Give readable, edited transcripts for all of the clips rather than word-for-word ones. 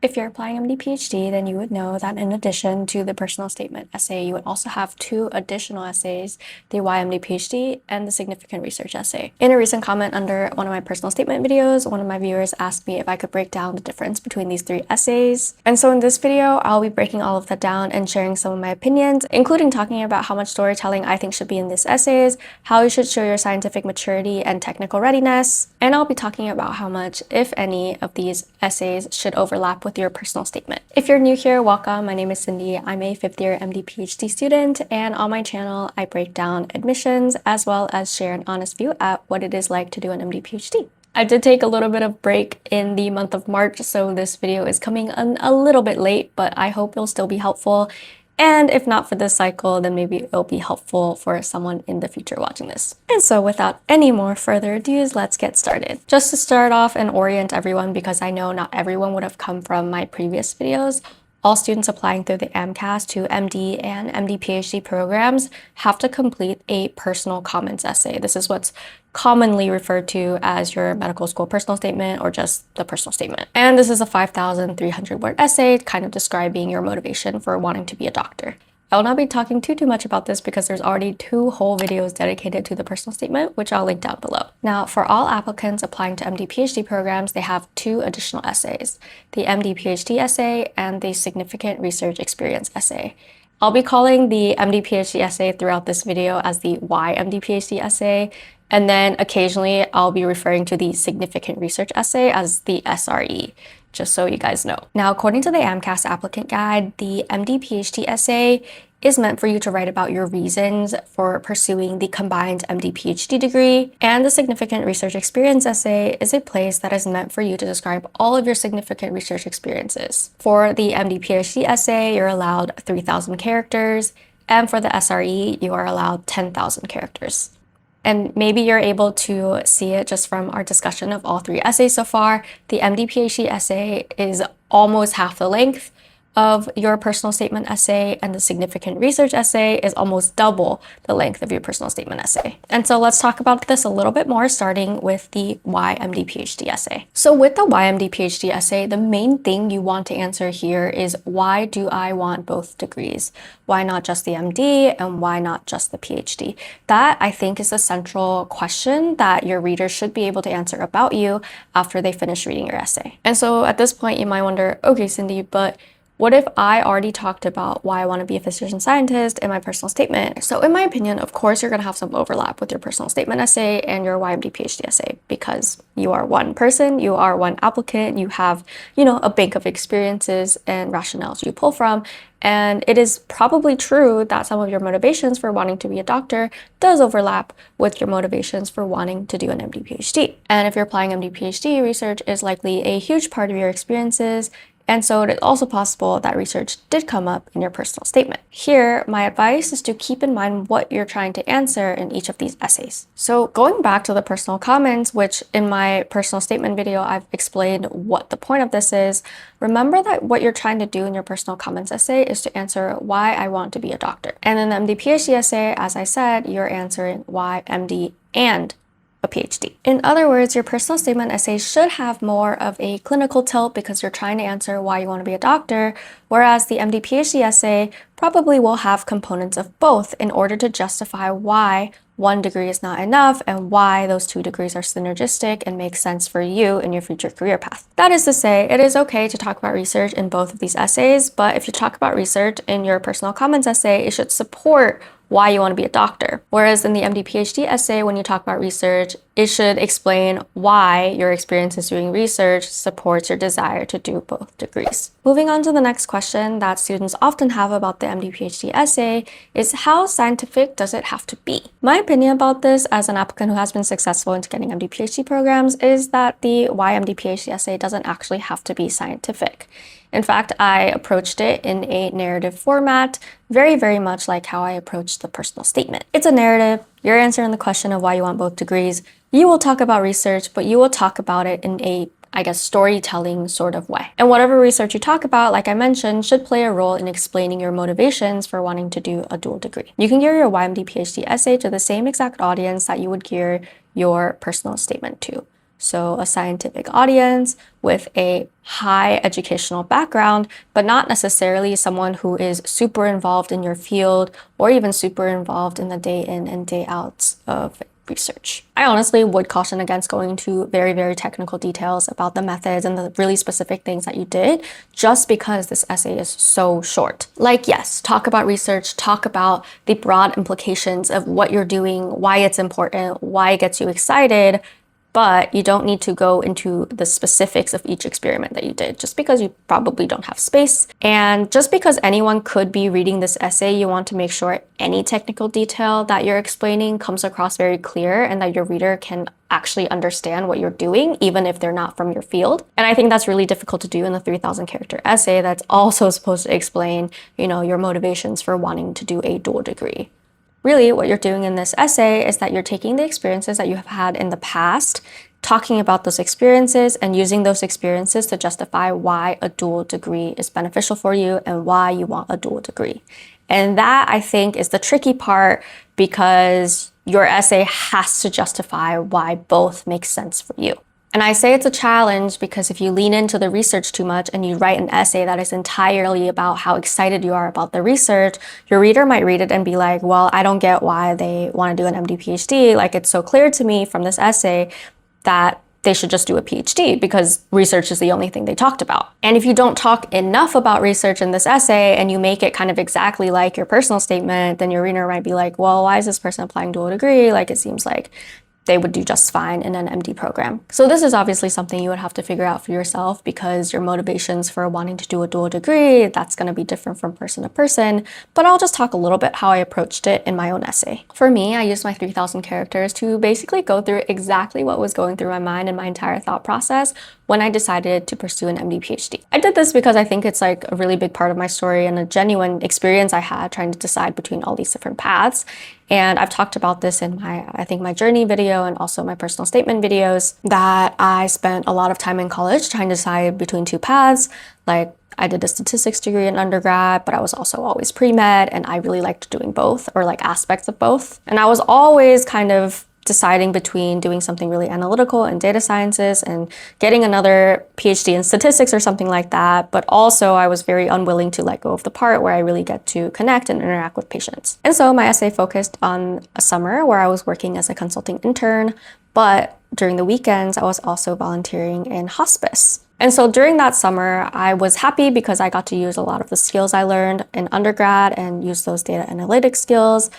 If you're applying MD-PhD, then you would know that in addition to the personal statement essay, you would also have two additional essays, the Why MD-PhD and the significant research essay. In a recent comment under one of my personal statement videos, one of my viewers asked me if I could break down the difference between these three essays. And so in this video, I'll be breaking all of that down and sharing some of my opinions, including talking about how much storytelling I think should be in these essays, how you should show your scientific maturity and technical readiness, and I'll be talking about how much, if any, of these essays should overlap with your personal statement. If you're new here, welcome. My name is Cindy. I'm a fifth-year MD-PhD student, and on my channel, I break down admissions as well as share an honest view at what it is like to do an MD-PhD. I did take a little bit of break in the month of March, so this video is coming a little bit late, but I hope it'll still be helpful. And if not for this cycle, then maybe it'll be helpful for someone in the future watching this. And so without any more further ado, let's get started. Just to start off and orient everyone, because I know not everyone would have come from my previous videos, all students applying through the AMCAS to MD and MD-PhD programs have to complete a personal comments essay. This is what's commonly referred to as your medical school personal statement or just the personal statement. And this is a 5,300 word essay kind of describing your motivation for wanting to be a doctor. I will not be talking too much about this because there's already 2 whole videos dedicated to the personal statement, which I'll link down below. Now, for all applicants applying to MD-PhD programs, they have 2 additional essays, the MD-PhD essay and the significant research experience essay. I'll be calling the MD-PhD essay throughout this video as the Why MD-PhD essay, and then occasionally I'll be referring to the significant research essay as the SRE, just so you guys know. Now, according to the AMCAS applicant guide, the MD-PhD essay is meant for you to write about your reasons for pursuing the combined MD-PhD degree, and the significant research experience essay is a place that is meant for you to describe all of your significant research experiences. For the MD-PhD essay, you're allowed 3,000 characters, and for the SRE, you are allowed 10,000 characters. And maybe you're able to see it just from our discussion of all 3 essays so far. The MD-PhD essay is almost half the length of your personal statement essay, and the significant research essay is almost double the length of your personal statement essay. And so let's talk about this a little bit more, starting with the Why MD-PhD essay. So with the Why MD-PhD essay, the main thing you want to answer here is, why do I want both degrees? Why not just the MD, and why not just the PhD? That, I think, is the central question that your readers should be able to answer about you after they finish reading your essay. And so at this point, you might wonder, okay, Cindy, but what if I already talked about why I want to be a physician scientist in my personal statement? So in my opinion, of course, you're going to have some overlap with your personal statement essay and your Why MD-PhD essay, because you are one person, you are one applicant, you have, a bank of experiences and rationales you pull from. And it is probably true that some of your motivations for wanting to be a doctor does overlap with your motivations for wanting to do an MD-PhD. And if you're applying MD-PhD, research is likely a huge part of your experiences. And so it is also possible that research did come up in your personal statement. Here, my advice is to keep in mind what you're trying to answer in each of these essays. So going back to the personal comments, which in my personal statement video, I've explained what the point of this is, remember that what you're trying to do in your personal comments essay is to answer why I want to be a doctor. And in the MD-PhD essay, as I said, you're answering why MD and a PhD. In other words, your personal statement essay should have more of a clinical tilt because you're trying to answer why you want to be a doctor, whereas the MD-PhD essay probably will have components of both in order to justify why one degree is not enough and why those 2 degrees are synergistic and make sense for you in your future career path. That is to say, it is okay to talk about research in both of these essays, but if you talk about research in your personal comments essay, it should support why you want to be a doctor. Whereas in the MD-PhD essay, when you talk about research, it should explain why your experiences doing research supports your desire to do both degrees. Moving on to the next question that students often have about the MD-PhD essay is, how scientific does it have to be? My opinion about this as an applicant who has been successful into getting MD-PhD programs is that the Why MD-PhD essay doesn't actually have to be scientific. In fact, I approached it in a narrative format, very, very much like how I approached the personal statement. It's a narrative. You're answering the question of why you want both degrees. You will talk about research, but you will talk about it in a, storytelling sort of way. And whatever research you talk about, like I mentioned, should play a role in explaining your motivations for wanting to do a dual degree. You can gear your Why MD-PhD essay to the same exact audience that you would gear your personal statement to. so a scientific audience with a high educational background, but not necessarily someone who is super involved in your field or even super involved in the day in and day out of research. I honestly would caution against going into very, very technical details about the methods and the really specific things that you did just because this essay is so short. Like, yes, talk about research, talk about the broad implications of what you're doing, why it's important, why it gets you excited, but you don't need to go into the specifics of each experiment that you did just because you probably don't have space. And just because anyone could be reading this essay, you want to make sure any technical detail that you're explaining comes across very clear and that your reader can actually understand what you're doing, even if they're not from your field. And I think that's really difficult to do in a 3,000 character essay that's also supposed to explain, your motivations for wanting to do a dual degree. Really, what you're doing in this essay is that you're taking the experiences that you have had in the past, talking about those experiences and using those experiences to justify why a dual degree is beneficial for you and why you want a dual degree. And that, I think, is the tricky part because your essay has to justify why both make sense for you. And I say it's a challenge because if you lean into the research too much and you write an essay that is entirely about how excited you are about the research, your reader might read it and be like, well, I don't get why they want to do an MD-PhD. Like, it's so clear to me from this essay that they should just do a PhD because research is the only thing they talked about. And if you don't talk enough about research in this essay and you make it kind of exactly like your personal statement, then your reader might be like, well, why is this person applying dual degree? Like, it seems like they would do just fine in an MD program. So this is obviously something you would have to figure out for yourself because your motivations for wanting to do a dual degree, that's going to be different from person to person. But I'll just talk a little bit how I approached it in my own essay. For me, I used my 3,000 characters to basically go through exactly what was going through my mind and my entire thought process when I decided to pursue an MD-PhD. I did this because I think it's like a really big part of my story and a genuine experience I had trying to decide between all these different paths. And I've talked about this in my journey video and also my personal statement videos, that I spent a lot of time in college trying to decide between two paths. Like, I did a statistics degree in undergrad, but I was also always pre-med and I really liked doing both, or like aspects of both. And I was always kind of deciding between doing something really analytical in data sciences and getting another PhD in statistics or something like that. But also I was very unwilling to let go of the part where I really get to connect and interact with patients. And so my essay focused on a summer where I was working as a consulting intern, but during the weekends, I was also volunteering in hospice. And so during that summer, I was happy because I got to use a lot of the skills I learned in undergrad and use those data analytics skills.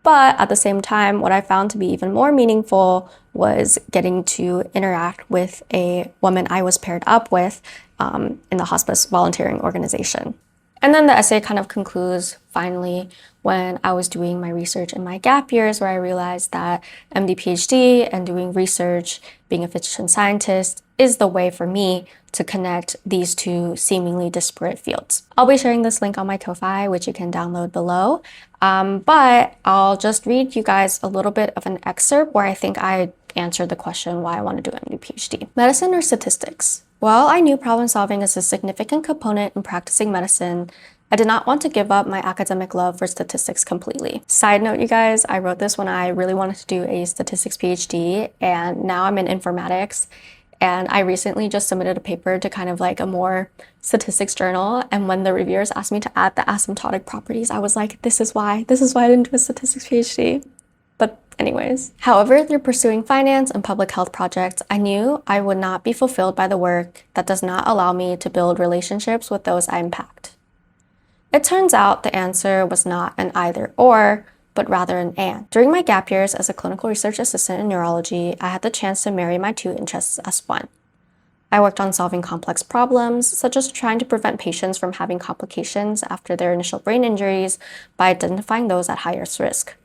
But at the same time, what I found to be even more meaningful was getting to interact with a woman I was paired up with in the hospice volunteering organization. And then the essay kind of concludes finally when I was doing my research in my gap years, where I realized that MD-PhD and doing research, being a physician scientist, is the way for me to connect these two seemingly disparate fields. I'll be sharing this link on my Ko-Fi, which you can download below. But I'll just read you guys a little bit of an excerpt where I think I answered the question why I want to do MD-PhD. Medicine or statistics? While I knew problem solving is a significant component in practicing medicine, I did not want to give up my academic love for statistics completely. Side note, you guys, I wrote this when I really wanted to do a statistics PhD, and now I'm in informatics. And I recently just submitted a paper to kind of like a more statistics journal. And when the reviewers asked me to add the asymptotic properties, I was like, this is why I didn't do a statistics PhD. But anyways, however, through pursuing finance and public health projects, I knew I would not be fulfilled by the work that does not allow me to build relationships with those I impact. It turns out the answer was not an either or, but rather an and. During my gap years as a clinical research assistant in neurology, I had the chance to marry my two interests as one. I worked on solving complex problems, such as trying to prevent patients from having complications after their initial brain injuries by identifying those at highest risk.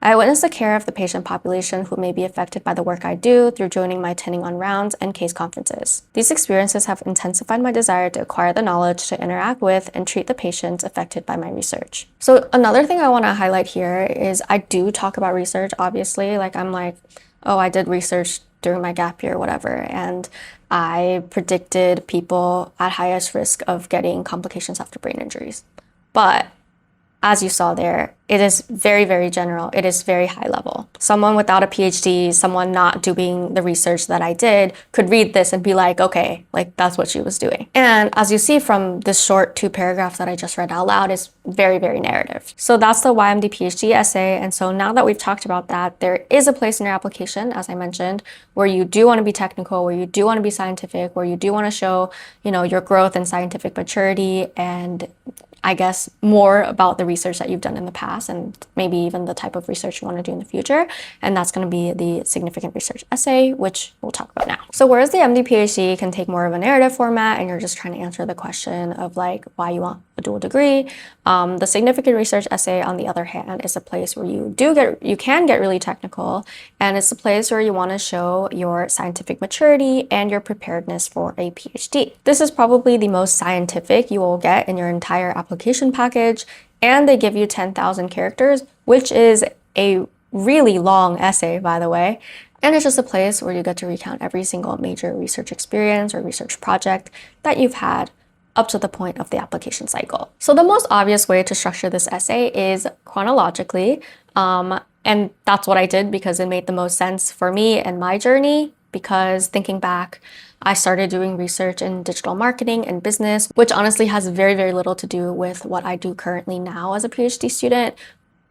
I witnessed the care of the patient population who may be affected by the work I do through joining my attending on rounds and case conferences. These experiences have intensified my desire to acquire the knowledge to interact with and treat the patients affected by my research. So another thing I want to highlight here is I do talk about research, obviously. Like, I'm like, oh, I did research during my gap year, whatever, and I predicted people at highest risk of getting complications after brain injuries. But as you saw there, it is very, very general. It is very high level. Someone without a PhD, someone not doing the research that I did, could read this and be like, okay, like that's what she was doing. And as you see from this short 2 paragraphs that I just read out loud, is very, very narrative. So that's the Why MD-PhD essay. And so now that we've talked about that, there is a place in your application, as I mentioned, where you do want to be technical, where you do want to be scientific, where you do want to show, your growth and scientific maturity, and I guess more about the research that you've done in the past and maybe even the type of research you want to do in the future. And that's going to be the significant research essay, which we'll talk about now. So whereas the MD-PhD can take more of a narrative format and you're just trying to answer the question of like why you want a dual degree, the significant research essay, on the other hand, is a place where you can get really technical, and it's a place where you want to show your scientific maturity and your preparedness for a PhD. This is probably the most scientific you will get in your entire application package, and they give you 10,000 characters, which is a really long essay, by the way. And it's just a place where you get to recount every single major research experience or research project that you've had up to the point of the application cycle. So the most obvious way to structure this essay is chronologically, and that's what I did because it made the most sense for me and my journey. Because thinking back, I started doing research in digital marketing and business, which honestly has very, very little to do with what I do currently now as a PhD student,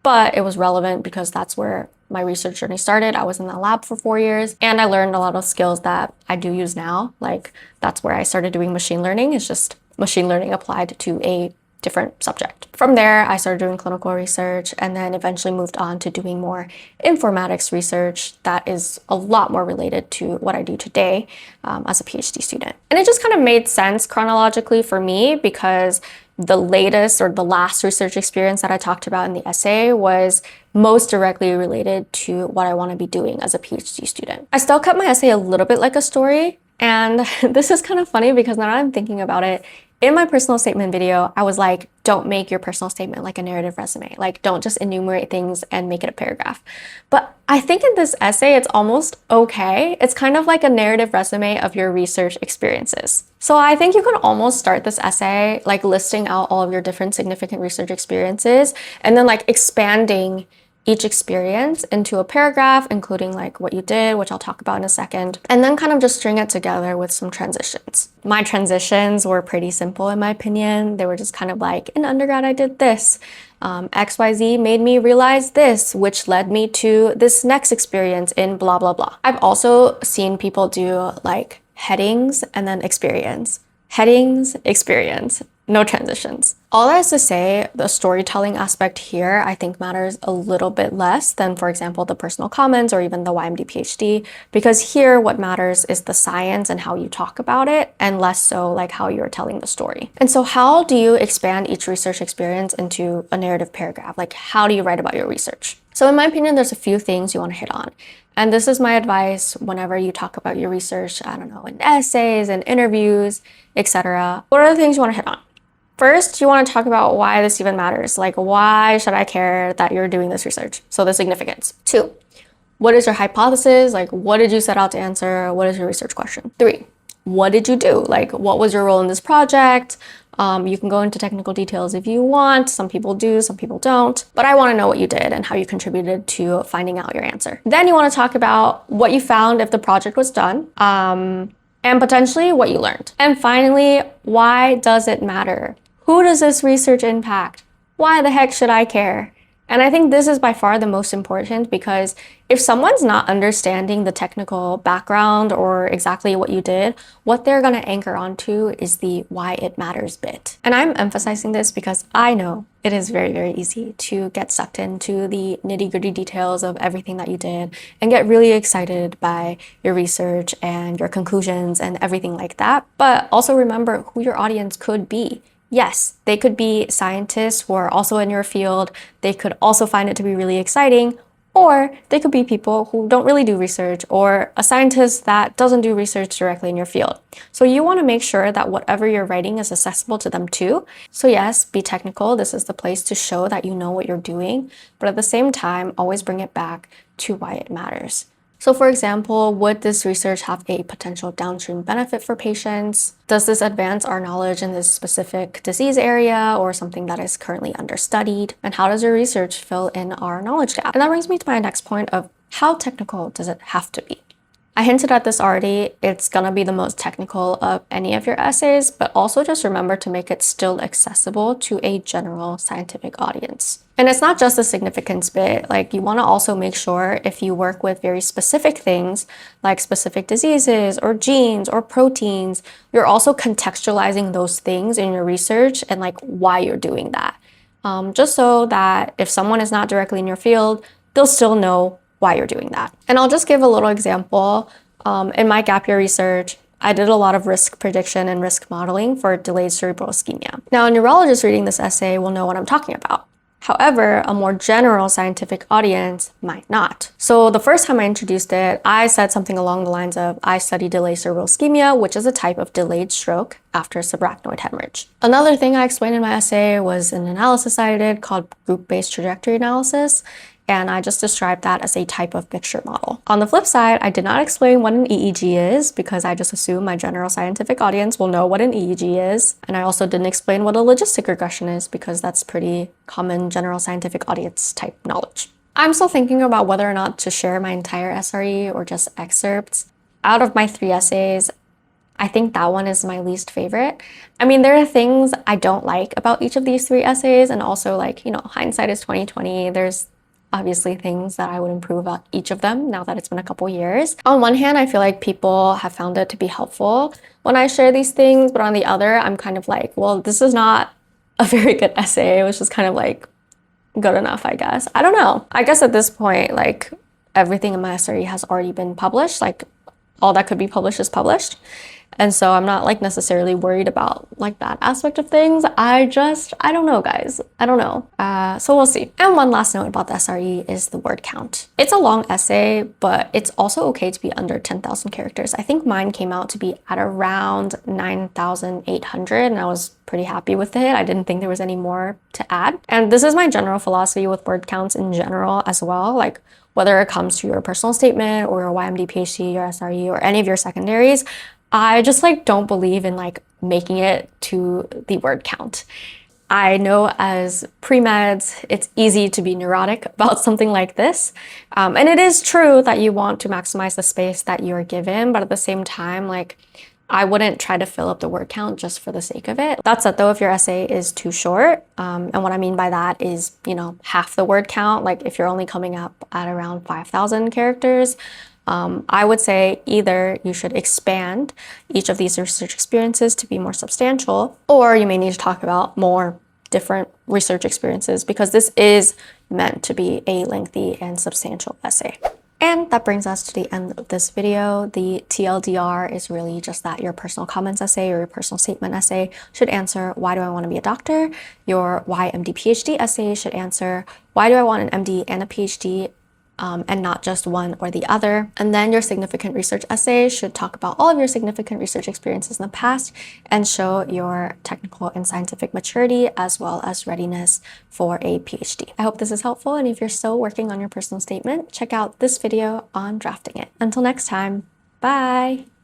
but it was relevant because that's where my research journey started. I was in the lab for 4 years and I learned a lot of skills that I do use now. Like that's where I started doing machine learning. It's just machine learning applied to a different subject. From there, I started doing clinical research and then eventually moved on to doing more informatics research that is a lot more related to what I do today as a PhD student. And it just kind of made sense chronologically for me because the latest or the last research experience that I talked about in the essay was most directly related to what I want to be doing as a PhD student. I still kept my essay a little bit like a story, and this is kind of funny because now that I'm thinking about it, in my personal statement video, I was like, don't make your personal statement like a narrative resume. Like, don't just enumerate things and make it a paragraph. But I think in this essay, it's almost okay. It's kind of like a narrative resume of your research experiences. So I think you can almost start this essay like listing out all of your different significant research experiences and then like expanding each experience into a paragraph, including like what you did, which I'll talk about in a second, and then kind of just string it together with some transitions. My transitions were pretty simple in my opinion. They were just kind of like, in undergrad I did this. XYZ made me realize this, which led me to this next experience in blah, blah, blah. I've also seen people do like headings and then experience. Headings, experience, no transitions. All that is to say, the storytelling aspect here I think matters a little bit less than, for example, the personal comments or even the YMD-PhD, because here what matters is the science and how you talk about it, and less so like how you're telling the story. And so how do you expand each research experience into a narrative paragraph? Like, how do you write about your research? So in my opinion, there's a few things you want to hit on. And this is my advice whenever you talk about your research, I don't know, in essays and interviews, etc. What are the things you want to hit on? First, you want to talk about why this even matters. Like, why should I care that you're doing this research? So the significance. 2, what is your hypothesis? Like, what did you set out to answer? What is your research question? 3, what did you do? Like, what was your role in this project? You can go into technical details if you want. Some people do, some people don't. But I want to know what you did and how you contributed to finding out your answer. Then you want to talk about what you found if the project was done, and potentially what you learned. And finally, why does it matter? Who does this research impact? Why the heck should I care? And I think this is by far the most important, because if someone's not understanding the technical background or exactly what you did, what they're going to anchor onto is the why it matters bit. And I'm emphasizing this because I know it is very, very easy to get sucked into the nitty-gritty details of everything that you did and get really excited by your research and your conclusions and everything like that. But also remember who your audience could be. Yes, they could be scientists who are also in your field. They could also find it to be really exciting, or they could be people who don't really do research, or a scientist that doesn't do research directly in your field. So you want to make sure that whatever you're writing is accessible to them too. So yes, be technical. This is the place to show that you know what you're doing, but at the same time, always bring it back to why it matters. So for example, would this research have a potential downstream benefit for patients? Does this advance our knowledge in this specific disease area or something that is currently understudied? And how does your research fill in our knowledge gap? And that brings me to my next point of how technical does it have to be? I hinted at this already, it's gonna be the most technical of any of your essays, but also just remember to make it still accessible to a general scientific audience. And it's not just the significance bit, like you wanna also make sure if you work with very specific things, like specific diseases or genes or proteins, you're also contextualizing those things in your research and like why you're doing that. Just so that if someone is not directly in your field, they'll still know why you're doing that. And I'll just give a little example. In my gap year research, I did a lot of risk prediction and risk modeling for delayed cerebral ischemia. Now, a neurologist reading this essay will know what I'm talking about. However, a more general scientific audience might not. So the first time I introduced it, I said something along the lines of, I study delayed cerebral ischemia, which is a type of delayed stroke after subarachnoid hemorrhage. Another thing I explained in my essay was an analysis I did called group-based trajectory analysis, and I just described that as a type of mixture model. On the flip side, I did not explain what an EEG is because I just assume my general scientific audience will know what an EEG is. And I also didn't explain what a logistic regression is because that's pretty common general scientific audience type knowledge. I'm still thinking about whether or not to share my entire SRE or just excerpts. Out of my 3 essays, I think that one is my least favorite. I mean, there are things I don't like about each of these 3 essays, and also like, hindsight is 2020. There's obviously things that I would improve about each of them now that it's been a couple years. On one hand, I feel like people have found it to be helpful when I share these things, but on the other, I'm kind of like, well, this is not a very good essay. It was just kind of like good enough, I guess. I don't know. I guess at this point, like everything in my SRE has already been published. Like all that could be published is published. And so I'm not like necessarily worried about like that aspect of things. I don't know, guys. I don't know. So we'll see. And one last note about the SRE is the word count. It's a long essay, but it's also okay to be under 10,000 characters. I think mine came out to be at around 9,800 and I was pretty happy with it. I didn't think there was any more to add. And this is my general philosophy with word counts in general as well. Like whether it comes to your personal statement or your YMD-PhD, your SRE, or any of your secondaries, I just like don't believe in like making it to the word count. I know as pre-meds, it's easy to be neurotic about something like this. And it is true that you want to maximize the space that you're given, but at the same time, like I wouldn't try to fill up the word count just for the sake of it. That said though, if your essay is too short, and what I mean by that is, half the word count, like if you're only coming up at around 5,000 characters, I would say either you should expand each of these research experiences to be more substantial, or you may need to talk about more different research experiences because this is meant to be a lengthy and substantial essay. And that brings us to the end of this video. The TLDR is really just that your personal comments essay or your personal statement essay should answer, why do I want to be a doctor? Your YMD-PhD essay should answer, why do I want an MD and a PhD? And not just one or the other. And then your significant research essay should talk about all of your significant research experiences in the past and show your technical and scientific maturity as well as readiness for a PhD. I hope this is helpful, and if you're still working on your personal statement, check out this video on drafting it. Until next time, bye!